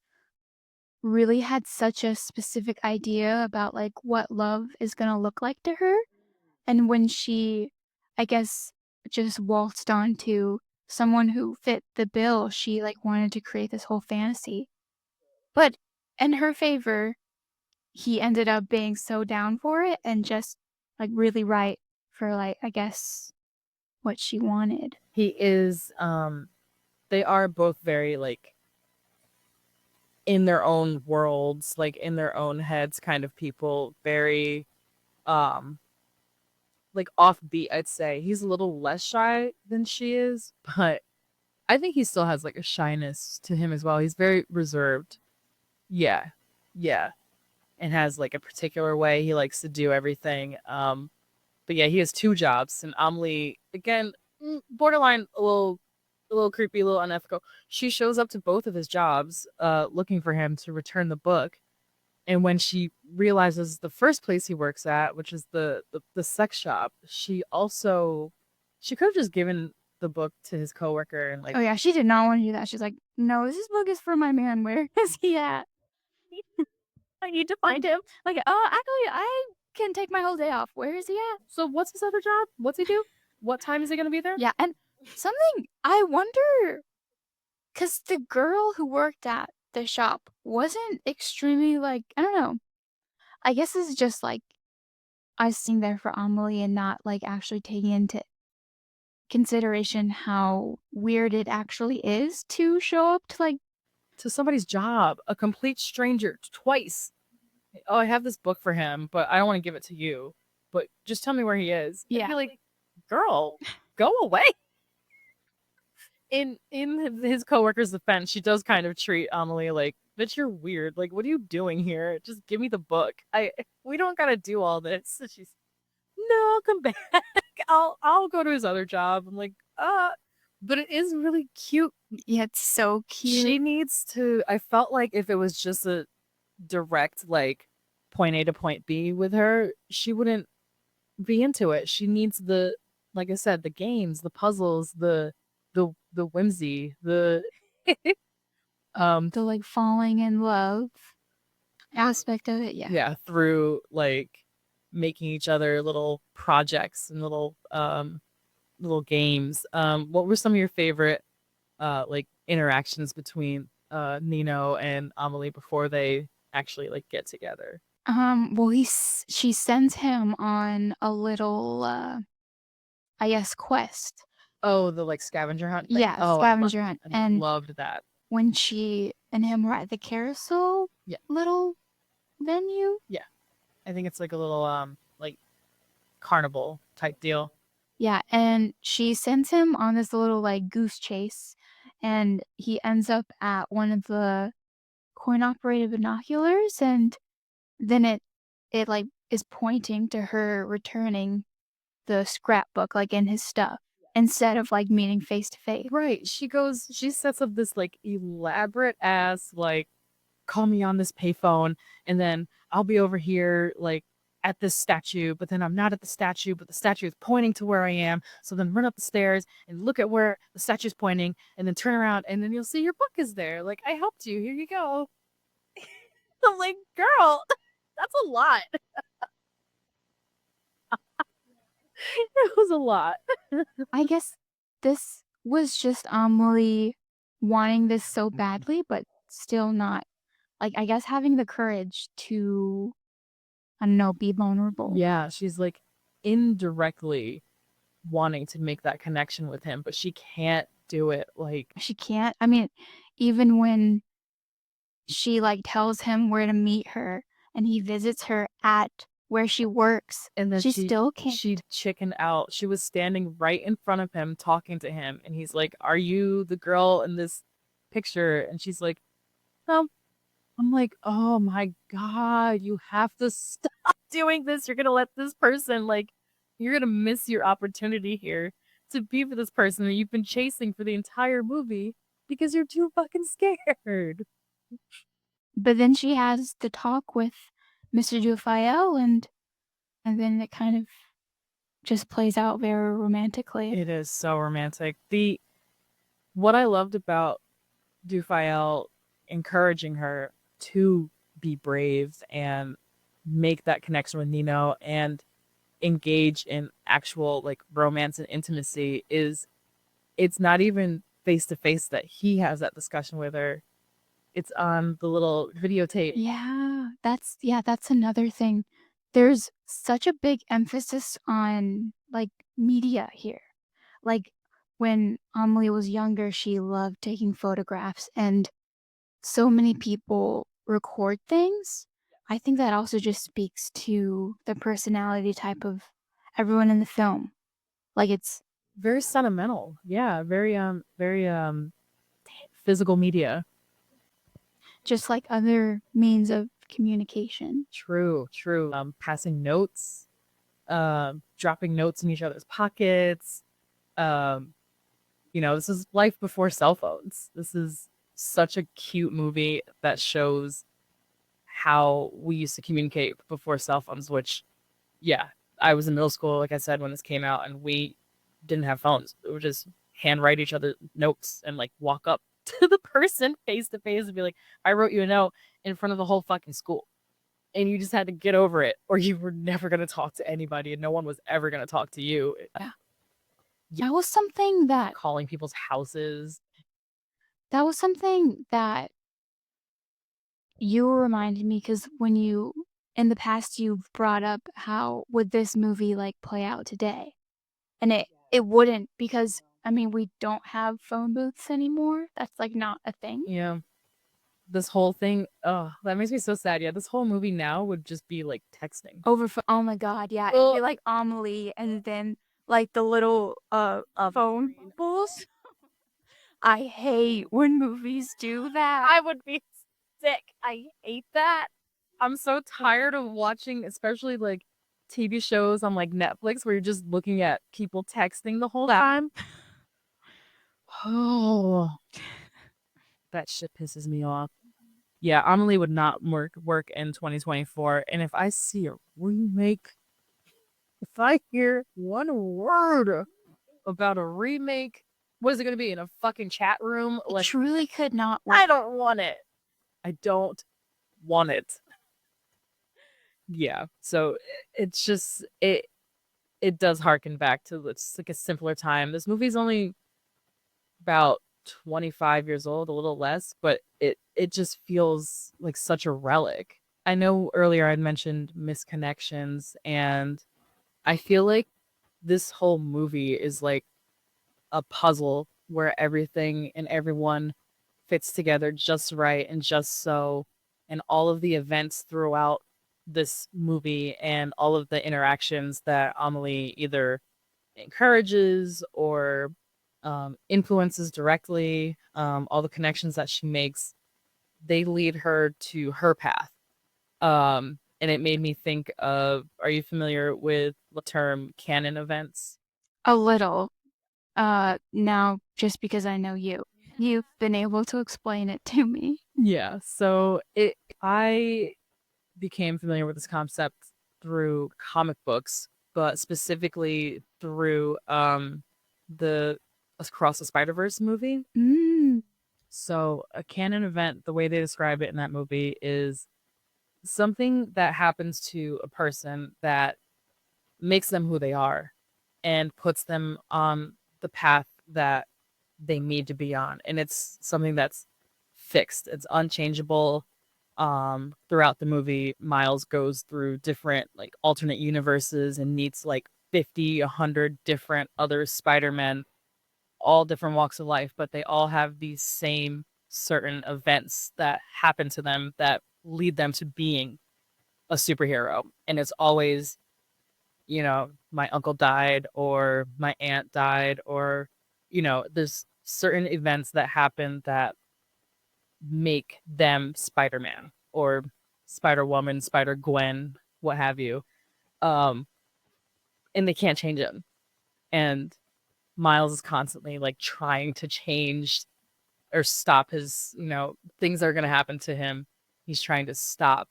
really had such a specific idea about like what love is gonna look like to her. And when she, I guess, just waltzed onto someone who fit the bill, she like wanted to create this whole fantasy. But in her favor, he ended up being so down for it and just like really right for like, I guess, what she wanted. He is they are both very like in their own worlds, like in their own heads kind of people, very um like offbeat, I'd say. He's a little less shy than she is, but I think he still has like a shyness to him as well. He's very reserved. Yeah. Yeah. And has like a particular way he likes to do everything. But yeah, he has two jobs, and Amelie again, borderline a little creepy, a little unethical. She shows up to both of his jobs, looking for him to return the book. And when she realizes the first place he works at, which is the sex shop, she could have just given the book to his coworker and like, Oh yeah, she did not want to do that. She's like, no, this book is for my man. Where is he at? I need to find him. Like, actually, I can take my whole day off. Where is he at? So what's his other job? What's he do? What time is he gonna be there? Yeah, and something I wonder, because the girl who worked at the shop wasn't extremely like, I don't know. I guess it's just like us sitting there for Amelie and not like actually taking into consideration how weird it actually is to show up to like, To somebody's job, a complete stranger twice. Oh, I have this book for him, but I don't want to give it to you. But just tell me where he is. I'd yeah. be like, girl, go away. In his coworker's defense, she does kind of treat Amelie like, bitch, you're weird. Like, what are you doing here? Just give me the book. We don't gotta do all this. And she's, no, I'll come back. I'll go to his other job. I'm like, but it is really cute. Yeah, it's so cute. She needs to. I felt like if it was just a direct like point A to point B with her, she wouldn't be into it. She needs the, like I said, the games, the puzzles, the whimsy, the The like falling in love. aspect of it. Yeah, through like making each other little projects and little games. What were some of your favorite like interactions between Nino and Amelie before they actually like get together? Well, she sends him on a little, I guess, quest. Oh, the like scavenger hunt thing. Yeah, Oh, scavenger hunt. I And loved that. when she and him were at the carousel Yeah, little venue. yeah. I think it's like a little like carnival type deal. Yeah, and she sends him on this little like goose chase, and he ends up at one of the coin operated binoculars, and then it like is pointing to her returning the scrapbook like in his stuff instead of like meeting face to face. Right. She sets up this like elaborate ass like call me on this payphone and then I'll be over here like at this statue, but then I'm not at the statue, but the statue is pointing to where I am. So then run up the stairs and look at where the statue's pointing and then turn around and then you'll see your book is there. Like I helped you. Here you go. I'm like, girl, that's a lot. It was a lot. I guess this was just Amelie wanting this so badly, but still not like I guess having the courage to I don't know, be vulnerable. Yeah, she's like indirectly wanting to make that connection with him, but she can't do it. Like She can't. I mean, even when she like tells him where to meet her and he visits her at where she works, and then she still can't. she chickened out. She was standing right in front of him talking to him and he's like, "Are you the girl in this picture?" And she's like, "No." I'm like, "Oh my God, you have to stop doing this. You're gonna let this person like you're gonna miss your opportunity here to be with this person that you've been chasing for the entire movie because you're too fucking scared." But then she has the talk with Mr. Dufayel and then it kind of just plays out very romantically. It is so romantic. The what I loved about Dufayel encouraging her to be brave and make that connection with Nino and engage in actual like romance and intimacy is it's not even face to face that he has that discussion with her. It's on the little videotape. That's another thing. There's such a big emphasis on like media here. Like when Amelie was younger, she loved taking photographs and so many people record things. I think that also just speaks to the personality type of everyone in the film. Like it's Very sentimental. Yeah, very physical media. just like other means of communication. True, true. Passing notes, dropping notes in each other's pockets. Um, this is life before cell phones. This is such a cute movie that shows how we used to communicate before cell phones, which, yeah, I was in middle school, like I said, when this came out, and we didn't have phones. We would just handwrite each other notes and like walk up to the person face to face and be like, I wrote you a note in front of the whole fucking school. And you just had to get over it, or you were never going to talk to anybody, and no one was ever going to talk to you. Yeah. That was something that Calling people's houses. that was something that you reminded me because when you in the past you've brought up how would this movie like play out today, and it wouldn't because I mean we don't have phone booths anymore. That's like not a thing. Yeah. This whole thing, oh, that makes me so sad. Yeah, this whole movie now would just be like texting. Oh my god, yeah, it'd be like Amelie and then like the little phone bubbles. I hate when movies do that. I would be sick. I hate that. I'm so tired of watching, especially like TV shows on like Netflix where you're just looking at people texting the whole time. Oh, that shit pisses me off. Yeah, Amelie would not work in 2024. And if I see a remake, if I hear one word about a remake, what is it going to be in a fucking chat room? It Like, truly could not work. I don't want it. I don't want it. Yeah. So it's just it does harken back to it's like a simpler time. This movie's only about 25 years old, a little less, but it just feels like such a relic. I know earlier I'd mentioned misconnections, and I feel like this whole movie is like a puzzle where everything and everyone fits together just right and just so, and all of the events throughout this movie and all of the interactions that Amelie either encourages or influences directly, all the connections that she makes, they lead her to her path. And it made me think of, are you familiar with the term canon events? A little. Now just because I know you. You've been able to explain it to me. Yeah. So I became familiar with this concept through comic books, but specifically through the Across the Spider-Verse movie. Mm. So a canon event, the way they describe it in that movie is something that happens to a person that makes them who they are and puts them on the path that they need to be on. And it's something that's fixed. It's unchangeable. Throughout the movie, Miles goes through different like alternate universes and meets like 50, 100 different other Spider-Men, all different walks of life, but they all have these same certain events that happen to them that lead them to being a superhero. And it's always, my uncle died or my aunt died, or, there's certain events that happen that make them Spider-Man or Spider-Woman, Spider-Gwen, what have you. Um, and they can't change him. And Miles is constantly like trying to change or stop his, things that are going to happen to him. He's trying to stop.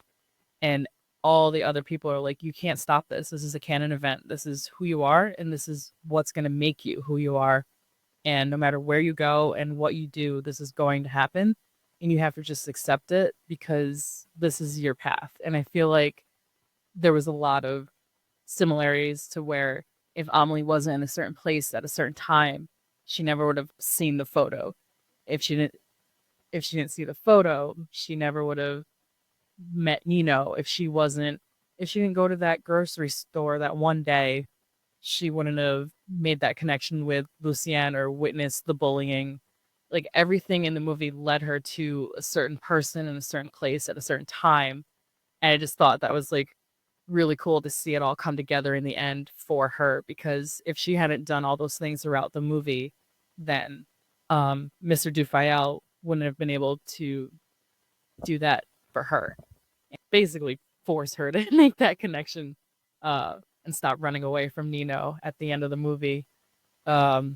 And all the other people are like, you can't stop this. This is a canon event. This is who you are. And this is what's going to make you who you are. And no matter where you go and what you do, this is going to happen. And you have to just accept it because this is your path. And I feel like there was a lot of similarities to where if Amelie wasn't in a certain place at a certain time, she never would have seen the photo. If she didn't if she didn't see the photo, she never would have met Nino. If she didn't go to that grocery store that one day, she wouldn't have made that connection with Lucienne or witnessed the bullying. Like everything in the movie led her to a certain person in a certain place at a certain time. And I just thought that was like really cool to see it all come together in the end for her, because if she hadn't done all those things throughout the movie, then Mr. Dufayel wouldn't have been able to do that for her. And basically force her to make that connection and stop running away from Nino at the end of the movie. Um,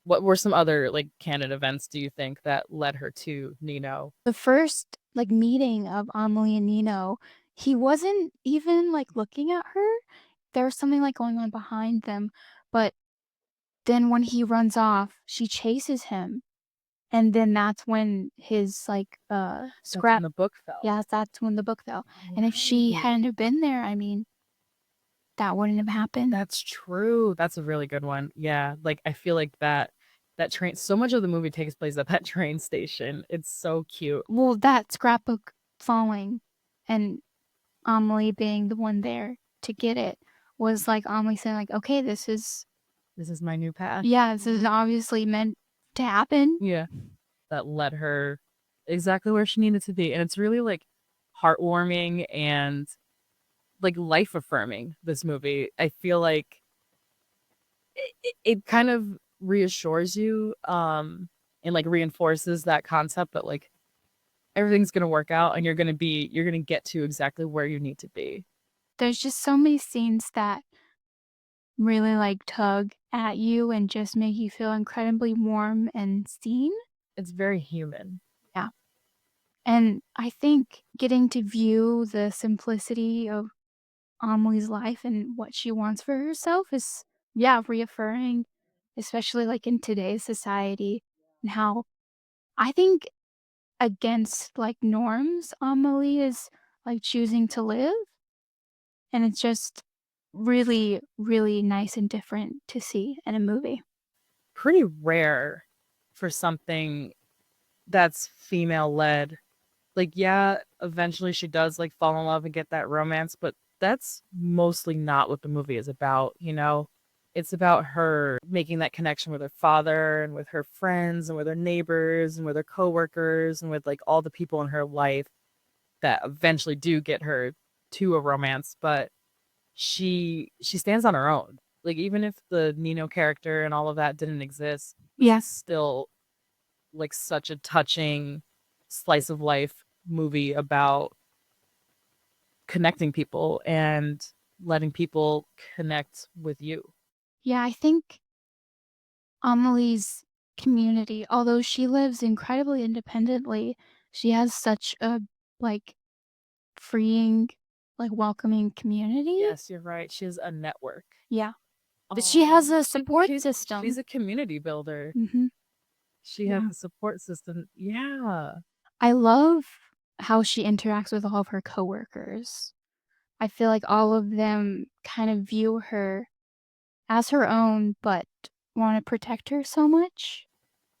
what were some other like canon events do you think that led her to Nino? The first like meeting of Amelie and Nino, he wasn't even like looking at her. There was something like going on behind them, but then when he runs off, she chases him. And then that's when his like That's when scrap the book fell. yeah, that's when the book fell. And if she Right. hadn't have been there, I mean, that wouldn't have happened. That's true. That's a really good one. Yeah, like I feel like that train, so much of the movie takes place at that train station. It's so cute. Well, that scrapbook falling and Amelie being the one there to get it was like Amelie saying like, "Okay, This is my new path. this is obviously meant to happen." Yeah, that led her exactly where she needed to be. And it's really like heartwarming and like life affirming, this movie. I feel like it kind of reassures you and like reinforces that concept that like everything's going to work out and you're going to get to exactly where you need to be. There's just so many scenes that really like tug at you and just make you feel incredibly warm and seen. It's very human. Yeah. And I think getting to view the simplicity of Amelie's life and what she wants for herself is, yeah, reaffirming, especially like in today's society and how I think against like norms Amelie is like choosing to live. and it's just really, really nice and different to see in a movie. Pretty rare for something that's female led. Like, yeah, eventually she does like fall in love and get that romance, but that's mostly not what the movie is about, you know? It's about her making that connection with her father and with her friends and with her neighbors and with her coworkers and with like all the people in her life that eventually do get her to a romance, but she stands on her own. Like even if the Nino character and all of that didn't exist, this Yeah. is still like such a touching slice of life movie about connecting people and letting people connect with you. Yeah, I think Amelie's community, although she lives incredibly independently, she has such a, like, freeing, like, welcoming community. Yes, you're right. She has a network. Yeah. But she has Oh, a support she's system. a community builder. Mhm. She has Yeah. a support system. Yeah. I love how she interacts with all of her coworkers. I feel like all of them kind of view her as her own, but wanna protect her so much.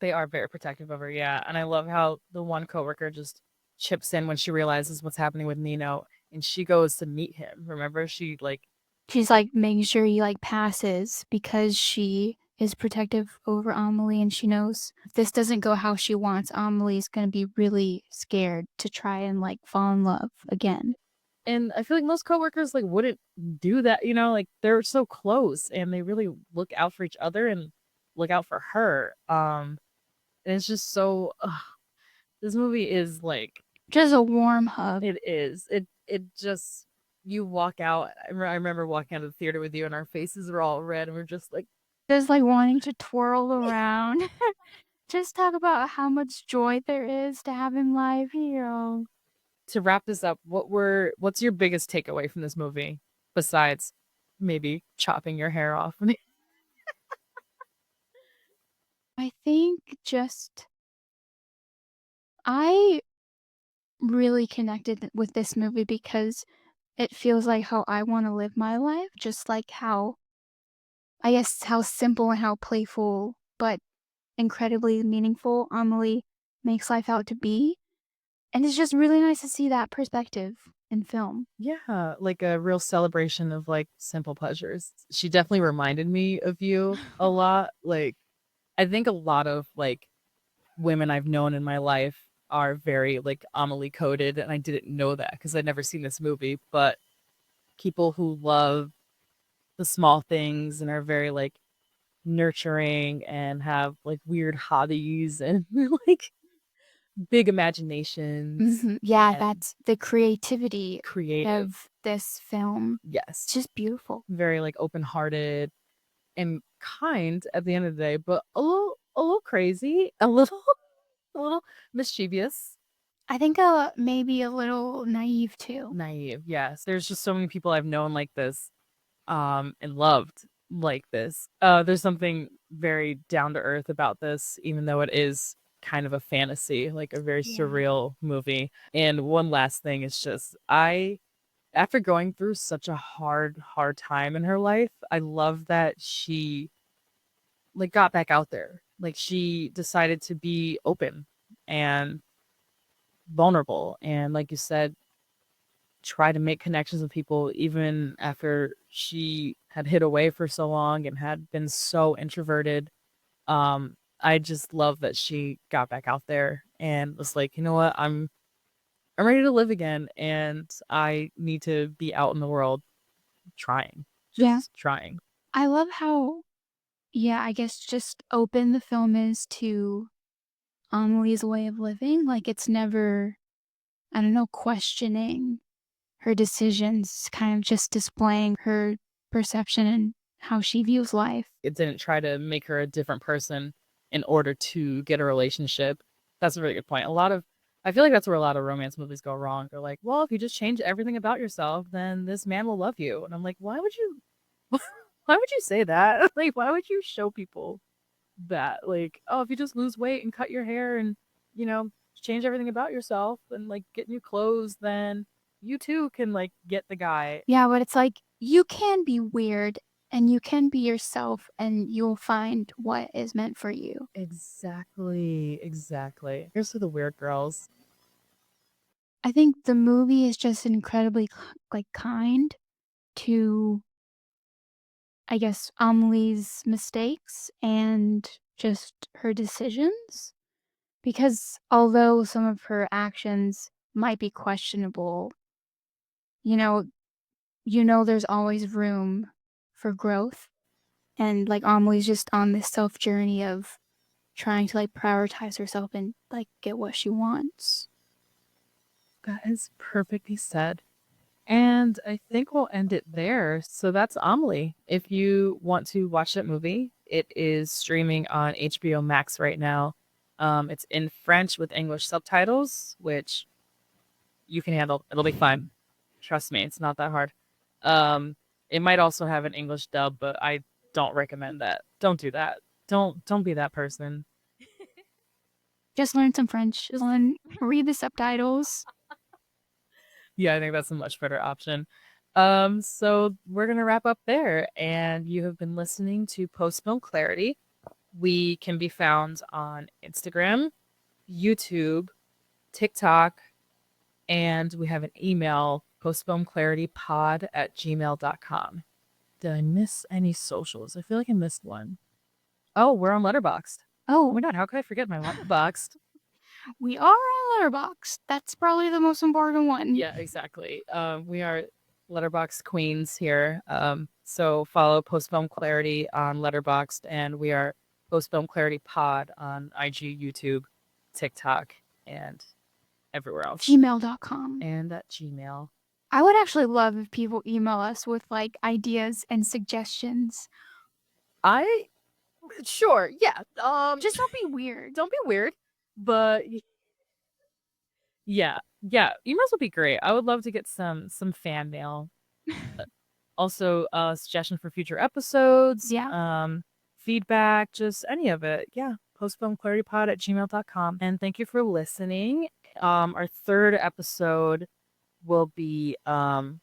They are very protective of her, yeah. And I love how the one coworker just chips in when she realizes what's happening with Nino and she goes to meet him. Remember? She like She's, like, making sure he, like, passes because she is protective over Amelie, and she knows if this doesn't go how she wants, Amelie's gonna be really scared to try and, like, fall in love again. and I feel like most coworkers like wouldn't do that, you know, like they're so close and they really look out for each other and look out for her. And it's just so this movie is like Just a warm hug. it is. It just you walk out. I remember walking out of the theater with you and our faces were all red and we're just like Just, like, wanting to twirl around. Just talk about how much joy there is to have in life, you know? to wrap this up, what's your biggest takeaway from this movie besides maybe chopping your hair off? I think just I really connected with this movie because it feels like how I wanna live my life, just like how I guess how simple and how playful, but incredibly meaningful Amelie makes life out to be, and it's just really nice to see that perspective in film. Yeah, like a real celebration of like simple pleasures. She definitely reminded me of you a lot. Like I think a lot of like women I've known in my life are very like Amelie coded and I didn't know that because I'd never seen this movie, but people who love the small things and are very like nurturing and have like weird hobbies and like big imaginations Mhm. Yeah, and that's the creativity creative. of this film. Yes, It's just beautiful. very like open-hearted and kind at the end of the day, but a little crazy, a little a little mischievous, I think, maybe a little naive too. naive. Yes, there's just so many people I've known like this, and loved like this. There's something very down to earth about this, even though it is kind of a fantasy, like a very Yeah. surreal movie. And one last thing is just I after going through such a hard time in her life, I love that she like got back out there. Like she decided to be open and vulnerable and like you said, try to make connections with people even after she had hid away for so long and had been so introverted. I just love that she got back out there and was like, you know what, I'm ready to live again and I need to be out in the world trying. Yeah. Just trying. I love how, yeah, I guess just open the film is to Amelie's way of living. Like, it's never, I don't know, questioning her decisions, kind of just displaying her perception and how she views life. It didn't try to make her a different person in order to get a relationship. That's a really good point. I feel like that's where a lot of romance movies go wrong. They're like, well, if you just change everything about yourself, then this man will love you. And I'm like, why would you say that? Like, why would you show people that? Like, oh, if you just lose weight and cut your hair and, you know, change everything about yourself and like get new clothes, then you too can like get the guy. Yeah, but it's like you can be weird and you can be yourself and you'll find what is meant for you. Exactly. Here's to the weird girls. I think the movie is just incredibly like kind to I guess Amelie's mistakes and just her decisions because although some of her actions might be questionable, you know, there's always room for growth and like Amelie's just on this self journey of trying to like prioritize herself and like get what she wants. That is perfectly said. And I think we'll end it there. So that's Amelie. If you want to watch that movie, it is streaming on HBO Max right now. It's in French with English subtitles, which you can handle. It'll be fine. Trust me, it's not that hard. Um, it might also have an English dub, but I don't recommend that. Don't do that. Don't be that person. Just learn some French. Just read the subtitles. Yeah, I think that's a much better option. So we're gonna wrap up there, and you have been listening to Post Film Clarity. We can be found on Instagram, YouTube, TikTok, and we have an email, postfilmclaritypod@gmail.com. Did I miss any socials? I feel like I missed one. Oh, we're on Letterboxd. Oh Oh, my god, how could I forget my Letterboxd? we are on Letterboxd. That's probably the most important one. Yeah, exactly. We are Letterboxd queens here. So follow Post Film Clarity on Letterboxd, and we are Post Film Clarity Pod on IG, YouTube, TikTok, and everywhere else. Gmail.com. And at Gmail. I would actually love if people email us with like ideas and suggestions. Sure, yeah. Just don't be weird. Don't be weird, but yeah, emails would be great. I would love to get some fan mail. Also, suggestion for future episodes, Yeah. feedback, just any of it. Yeah, postfilmclaritypod@gmail.com. And thank you for listening. Our third episode will be an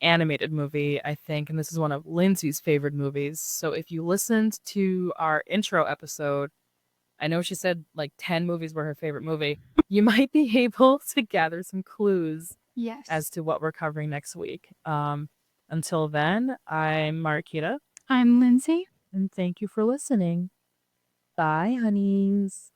animated movie, I think, and this is one of Lindsay's favorite movies. So if you listened to our intro episode, I know she said like 10 movies were her favorite movie. You might be able to gather some clues Yes. as to what we're covering next week. Until then, I'm Marquita. I'm Lindsay. And thank you for listening. Bye, honeys.